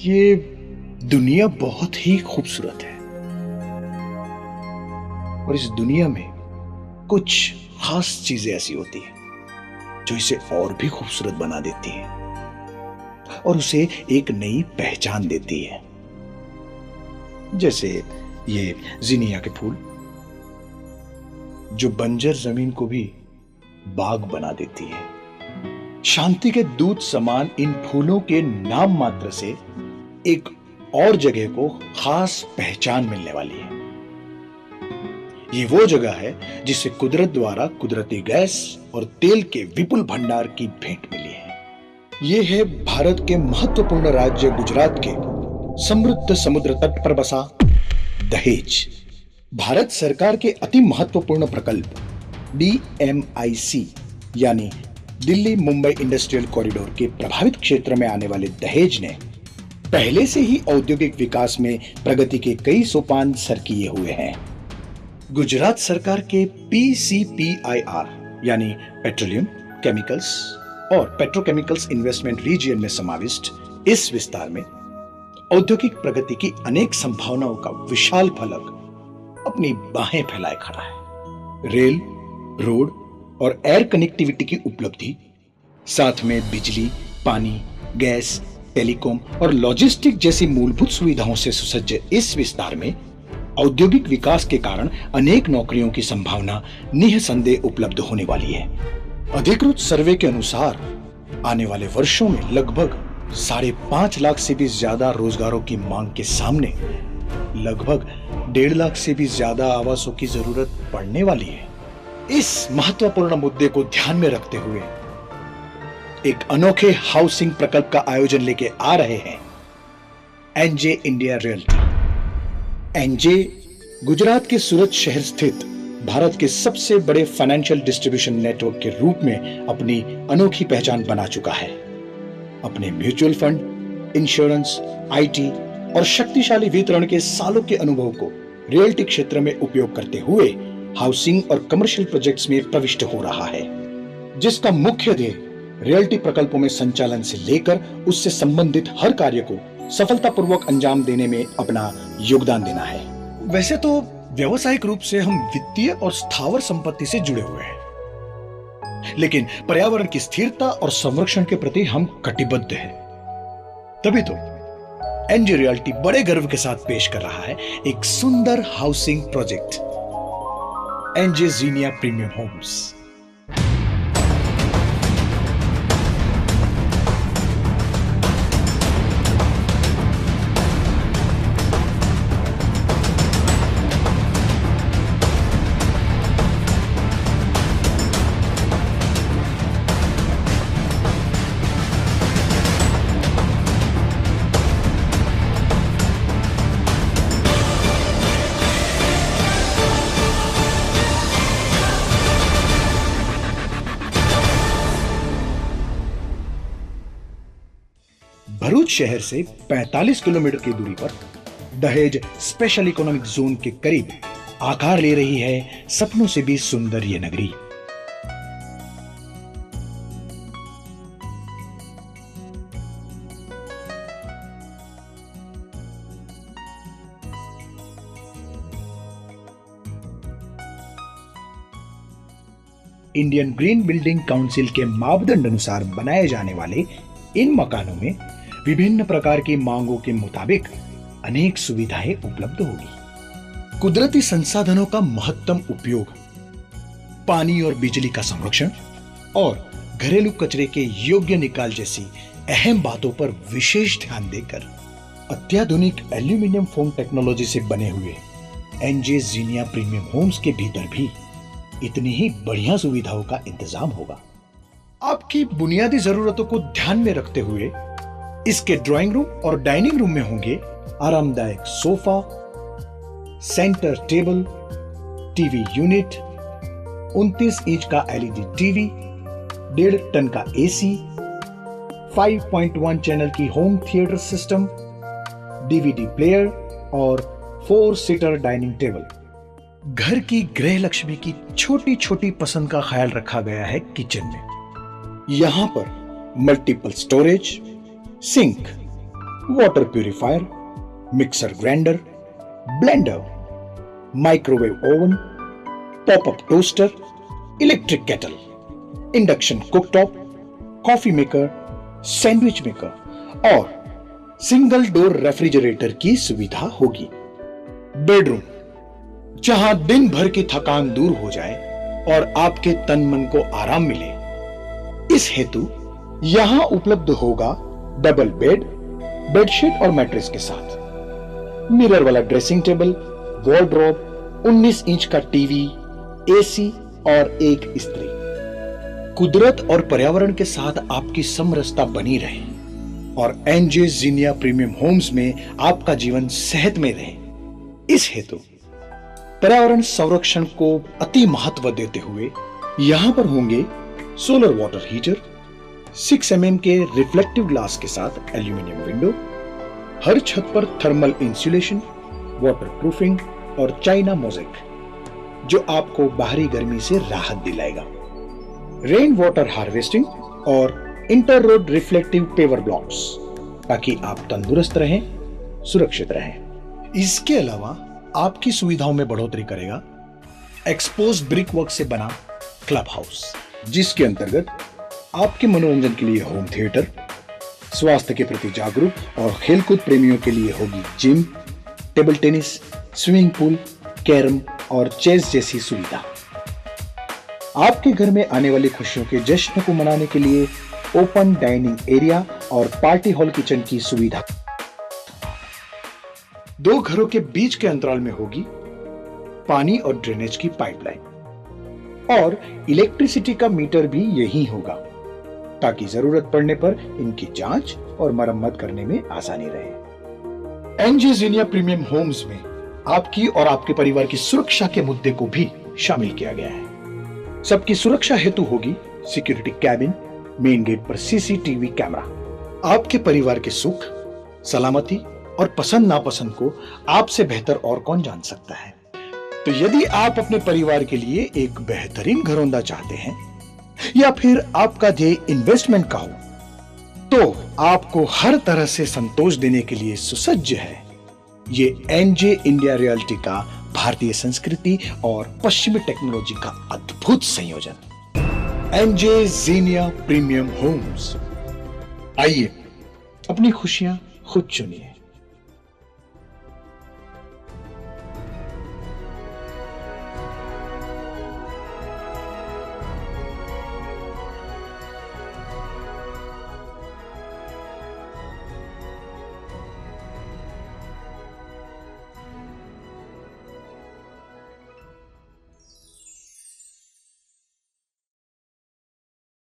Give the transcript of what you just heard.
ये दुनिया बहुत ही खूबसूरत है और इस दुनिया में कुछ खास चीजें ऐसी होती हैं जो इसे और भी खूबसूरत बना देती है और उसे एक नई पहचान देती है। जैसे ये जिनिया के फूल जो बंजर जमीन को भी बाग बना देती है। शांति के दूत समान इन फूलों के नाम मात्र से एक और जगह को खास पहचान मिलने वाली है। ये वो जगह है जिसे कुदरत द्वारा कुदरती गैस और तेल के विपुल भंडार की भेंट मिली है। ये है भारत के महत्वपूर्ण राज्य गुजरात के समृद्ध समुद्र तट पर बसा दहेज। भारत सरकार के अति महत्वपूर्ण प्रकल्प DMIC यानी दिल्ली मुंबई इंडस्ट्रियल कॉरिडोर के प्रभावित क्षेत्र में आने वाले दहेज ने पहले से ही औद्योगिक विकास में प्रगति के कई सोपान सर किए हुए हैं। गुजरात सरकार के PCPIR यानी पेट्रोलियम केमिकल्स और पेट्रोकेमिकल्स इन्वेस्टमेंट रीजियन में समाविष्ट इस विस्तार में औद्योगिक प्रगति की अनेक संभावनाओं का विशाल फलक अपनी बाहें फैलाए खड़ा है। रेल, रोड और एयर कनेक्टिविटी की उपलब्धि, साथ में बिजली, पानी, गैस, टेलीकॉम और लॉजिस्टिक जैसी मूलभूत सुविधाओं से सुसज्ज इस विस्तार में औद्योगिक विकास के कारण अनेक नौकरियों की संभावना निःसंदेह उपलब्ध होने वाली है। अधिकृत सर्वे के अनुसार आने वाले वर्षों में लगभग 5.5 लाख से भी ज्यादा रोजगारों की मांग के सामने लगभग 1.5 लाख से भी ज्यादा आवासों की जरूरत पड़ने वाली है। इस महत्वपूर्ण मुद्दे को ध्यान में रखते हुए एक अनोखे हाउसिंग प्रकल्प का आयोजन लेके आ रहे हैं NJ India realty. NJ Gujarat के सूरत शहर स्थित भारत के सबसे बड़े फाइनेंशियल डिस्ट्रीब्यूशन नेटवर्क के रूप में अपनी अनोखी पहचान बना चुका है। अपने म्यूचुअल फंड, इंश्योरेंस, IT और शक्तिशाली वितरण के सालों के अनुभव को रियल्टी क्षेत्र में उपयोग करते हुए हाउसिंग और कमर्शियल प्रोजेक्ट्स में प्रविष्ट हो रहा है, जिसका मुख्य ध्येय रियल्टी प्रकल्पों में संचालन से लेकर उससे संबंधित हर कार्य को सफलतापूर्वक अंजाम देने में अपना योगदान देना है। वैसे तो व्यावसायिक रूप से हम वित्तीय और स्थावर संपत्ति से जुड़े हुए हैं, लेकिन पर्यावरण की स्थिरता और संरक्षण के प्रति हम कटिबद्ध हैं। तभी तो NJ रियल्टी बड़े गर्व के साथ पेश कर रहा है एक सुंदर housing project, NJ Zinnia premium homes. Bharuch शहर से 45 किलोमीटर की दूरी पर दहेज स्पेशल इकोनॉमिक जोन के करीब आकार ले रही है सपनों से भी सुंदर ये नगरी। इंडियन ग्रीन बिल्डिंग काउंसिल के मापदंड अनुसार बनाए जाने वाले इन मकानों में विभिन्न प्रकार की मांगों के मुताबिक अनेक सुविधाएं उपलब्ध होगी। कुदरती संसाधनों का महत्तम उपयोग, पानी और बिजली का संरक्षण और घरेलू कचरे के योग्य निकाल जैसी अहम बातों पर विशेष ध्यान देकर अत्याधुनिक एल्यूमिनियम फोम टेक्नोलॉजी से बने हुए NJ ज़ीनिया प्रीमियम होम्स के भीतर भी इतनी ही बढ़िया सुविधाओं का इंतजाम होगा। आपकी बुनियादी जरूरतों को ध्यान में रखते हुए इसके ड्राइंग रूम और डाइनिंग रूम में होंगे आरामदायक sofa, centre table, TV unit, 29 inch का LED टीवी, 1.5 टन का AC, 5.1 चैनल की home theatre system, DVD player और 4 सीटर डाइनिंग टेबल। घर की गृह लक्ष्मी की छोटी छोटी पसंद का ख्याल रखा गया है किचन में। यहां पर multiple storage, sink, water purifier, mixer grinder, blender, microwave oven, pop up toaster, electric kettle, induction cooktop, coffee maker, sandwich maker और सिंगल डोर रेफ्रिजरेटर की सुविधा होगी। बेडरूम, जहां दिन भर की थकान दूर हो जाए और आपके तन मन को आराम मिले, इस हेतु यहां उपलब्ध होगा डबल बेड, बेडशीट और मैट्रेस के साथ मिरर वाला ड्रेसिंग टेबल, वॉर्डरोब, 19 इंच का टीवी, एसी और एक इस्त्री। कुदरत और पर्यावरण के साथ आपकी समरसता बनी रहे और एनजे जीनिया प्रीमियम होम्स में आपका जीवन सेहत में रहे, इस हेतु पर्यावरण संरक्षण को अति महत्व देते हुए यहां पर होंगे सोलर वाटर हीटर, 6 mm के रिफ्लेक्टिव ग्लास के साथ एल्यूमिनियम विंडो, हर छत पर थर्मल इंसुलेशन, वाटर प्रूफिंग और चाइना मोज़ेक, जो आपको बाहरी गर्मी से राहत दिलाएगा। रेन वाटर हार्वेस्टिंग और inter road reflective paver blocks, ताकि आप तंदुरुस्त रहें, सुरक्षित रहें। इसके अलावा आपकी सुविधाओं में बढ़ोतरी करेगा एक्सपोज ब्रिक वर्क से बना क्लब हाउस, जिसके अंतर्गत आपके मनोरंजन के लिए होम थिएटर, स्वास्थ्य के प्रति जागरूक और खेलकूद प्रेमियों के लिए होगी gym, table tennis, swimming pool, carrom और चेस जैसी सुविधा। आपके घर में आने वाली खुशियों के जश्न को मनाने के लिए ओपन डाइनिंग एरिया और पार्टी हॉल किचन की सुविधा। 2 घरों के बीच के अंतराल में होगी पानी और ड्रेनेज की पाइपलाइन और इलेक्ट्रिसिटी का मीटर भी यही होगा, ताकि जरूरत पड़ने पर इनकी जांच और मरम्मत करने में आसानी रहे। एनजे जीनिया प्रीमियम होम्स में आपकी और आपके परिवार की सुरक्षा के मुद्दे को भी शामिल किया गया है। सबकी सुरक्षा हेतु होगी सिक्योरिटी कैबिन, मेन गेट पर सीसीटीवी कैमरा। आपके परिवार के सुख, सलामती और पसंद नापसंद को आपसे बेहतर और कौन जान सकता है। तो यदि आप अपने परिवार के लिए एक बेहतरीन घरौंदा चाहते हैं या फिर आपका ध्येय इन्वेस्टमेंट का हो, तो आपको हर तरह से संतोष देने के लिए सुसज्ज है ये एनजे इंडिया रियल्टी का भारतीय संस्कृति और पश्चिमी टेक्नोलॉजी का अद्भुत संयोजन, एनजे जीनिया प्रीमियम होम्स। आइए अपनी खुशियां खुद चुनिए।